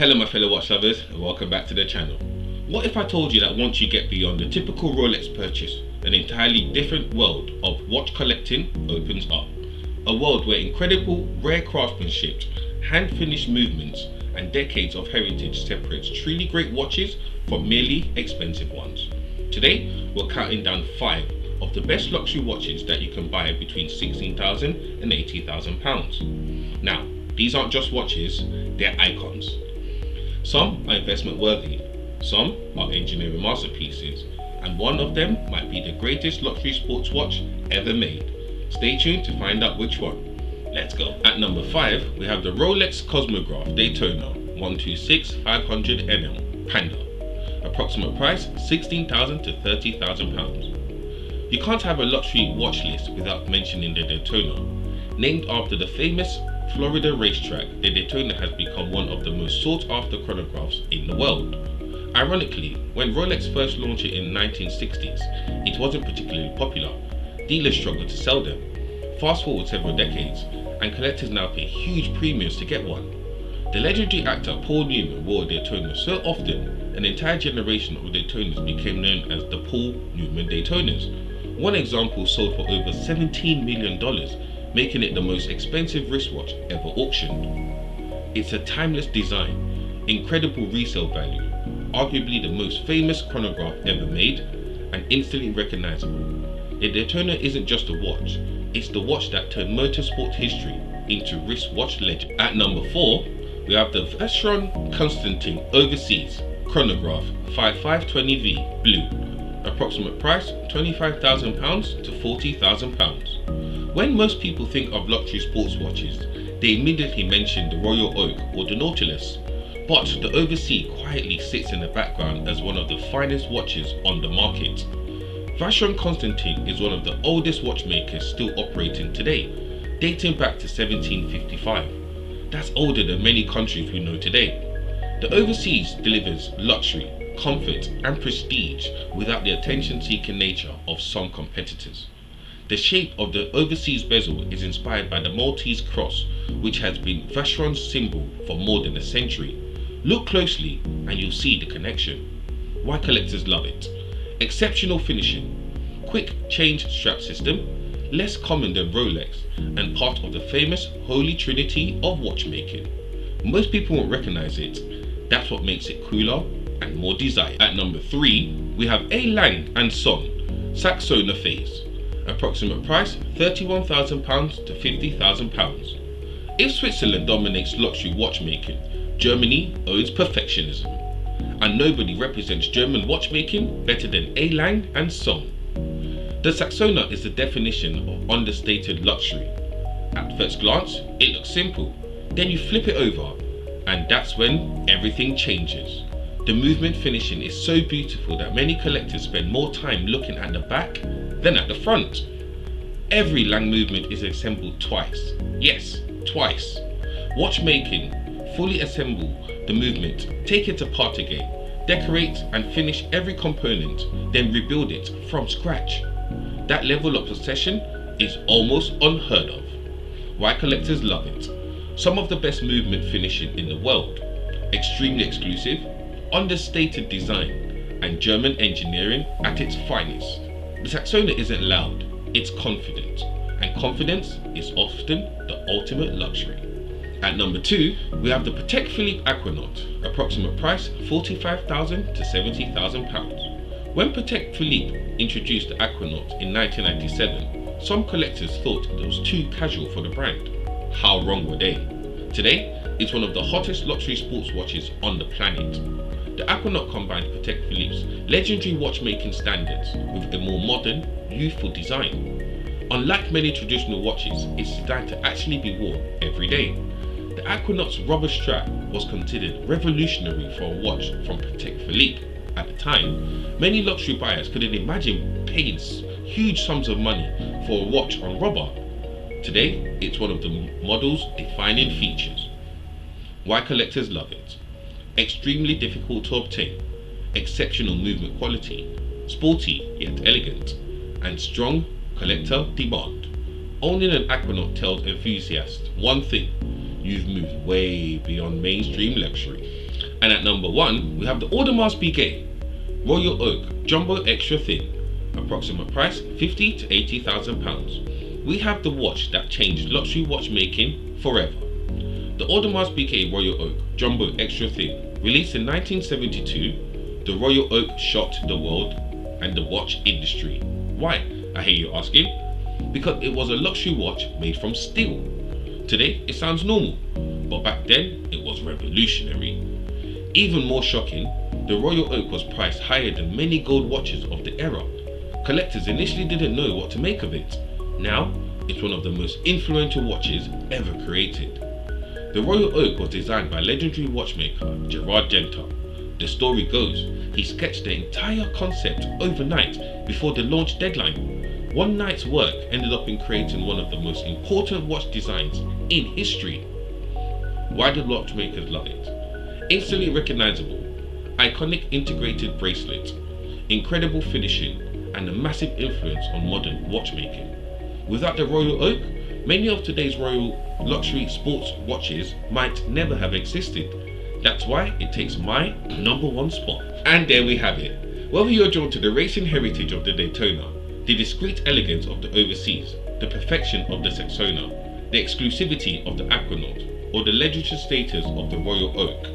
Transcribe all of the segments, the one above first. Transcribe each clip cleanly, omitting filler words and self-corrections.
Hello my fellow watch lovers and welcome back to the channel. What if I told you that once you get beyond the typical Rolex purchase, an entirely different world of watch collecting opens up. A world where incredible rare craftsmanship, hand finished movements and decades of heritage separates truly great watches from merely expensive ones. Today we're counting down 5 of the best luxury watches that you can buy between £16,000 and £80,000. Now these aren't just watches, they're icons. Some are investment worthy, some are engineering masterpieces, and one of them might be the greatest luxury sports watch ever made. Stay tuned to find out which one. Let's go. At number 5, we have the Rolex Chronograph Daytona 126-500 Panda. Approximate price £16,000 to £30,000. You can't have a luxury watch list without mentioning the Daytona. Named after the famous Florida racetrack, the Daytona has become one of the most sought after chronographs in the world. Ironically, when Rolex first launched it in the 1960s, it wasn't particularly popular. Dealers struggled to sell them. Fast forward several decades, and collectors now pay huge premiums to get one. The legendary actor Paul Newman wore a Daytona so often, an entire generation of Daytonas became known as the Paul Newman Daytonas. One example sold for over $17 million, making it the most expensive wristwatch ever auctioned. It's a timeless design, incredible resale value, arguably the most famous chronograph ever made, and instantly recognizable. The Daytona isn't just a watch, it's the watch that turned motorsport history into wristwatch legend. At number 4, we have the Vacheron Constantin Overseas Chronograph 5520V Blue. Approximate price £25,000 to £40,000. When most people think of luxury sports watches, they immediately mention the Royal Oak or the Nautilus. But the Overseas quietly sits in the background as one of the finest watches on the market. Vacheron Constantin is one of the oldest watchmakers still operating today, dating back to 1755. That's older than many countries we know today. The Overseas delivers luxury, comfort and prestige without the attention-seeking nature of some competitors. The shape of the Overseas bezel is inspired by the Maltese cross, which has been Vacheron's symbol for more than a century. Look closely and you'll see the connection. Why collectors love it? Exceptional finishing, quick change strap system, less common than Rolex, and part of the famous Holy Trinity of watchmaking. Most people won't recognize it. That's what makes it cooler and more desired. At number 3, we have Lange & Söhne Saxonia phase. Approximate price £31,000 to £50,000. If Switzerland dominates luxury watchmaking, Germany owns perfectionism. And nobody represents German watchmaking better than Lange & Söhne. The Saxonia is the definition of understated luxury. At first glance, it looks simple. Then you flip it over, and that's when everything changes. The movement finishing is so beautiful that many collectors spend more time looking at the back than at the front. Every Lange movement is assembled twice. Yes, twice. Watchmaking, fully assemble the movement, take it apart again, decorate and finish every component, then rebuild it from scratch. That level of precision is almost unheard of. Why collectors love it? Some of the best movement finishing in the world, extremely exclusive, understated design, and German engineering at its finest. The Saxonia isn't loud, it's confident, and confidence is often the ultimate luxury. At number 2, we have the Patek Philippe Aquanaut, approximate price £45,000 to £70,000. When Patek Philippe introduced the Aquanaut in 1997, some collectors thought it was too casual for the brand. How wrong were they? Today, it's one of the hottest luxury sports watches on the planet. The Aquanaut combines Patek Philippe's legendary watchmaking standards with a more modern, youthful design. Unlike many traditional watches, it's designed to actually be worn every day. The Aquanaut's rubber strap was considered revolutionary for a watch from Patek Philippe. At the time, many luxury buyers couldn't imagine paying huge sums of money for a watch on rubber. Today, it's one of the model's defining features. Why collectors love it? Extremely difficult to obtain, exceptional movement quality, sporty yet elegant, and strong collector demand. Owning an Aquanaut tells enthusiasts one thing: you've moved way beyond mainstream luxury. And at number 1, we have the Audemars Piguet Royal Oak Jumbo Extra Thin. Approximate price £50,000 to £80,000. We have the watch that changed luxury watchmaking forever. The Audemars Piguet Royal Oak Jumbo Extra Thin, released in 1972, the Royal Oak shocked the world and the watch industry. Why, I hear you asking? Because it was a luxury watch made from steel. Today it sounds normal, but back then it was revolutionary. Even more shocking, the Royal Oak was priced higher than many gold watches of the era. Collectors initially didn't know what to make of it. Now, it's one of the most influential watches ever created. The Royal Oak was designed by legendary watchmaker Gerard Genta. The story goes, he sketched the entire concept overnight before the launch deadline. One night's work ended up in creating one of the most important watch designs in history. Why did watchmakers love it? Instantly recognizable, iconic integrated bracelet, incredible finishing, and a massive influence on modern watchmaking. Without the Royal Oak, many of today's royal luxury sports watches might never have existed. That's why it takes my number 1 spot. And there we have it. Whether you're drawn to the racing heritage of the Daytona, the discreet elegance of the overseas, the perfection of the Saxonia, the exclusivity of the Aquanaut, or the legendary status of the Royal Oak,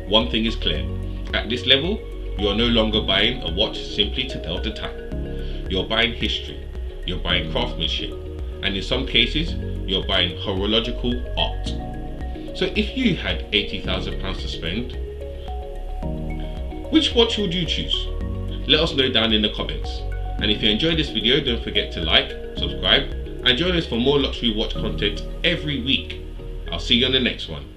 one thing is clear. At this level, you are no longer buying a watch simply to tell the time. You're buying history, you're buying craftsmanship, and in some cases, you're buying horological art. So if you had £80,000 to spend, which watch would you choose? Let us know down in the comments. And if you enjoyed this video, don't forget to like, subscribe, and join us for more luxury watch content every week. I'll see you on the next one.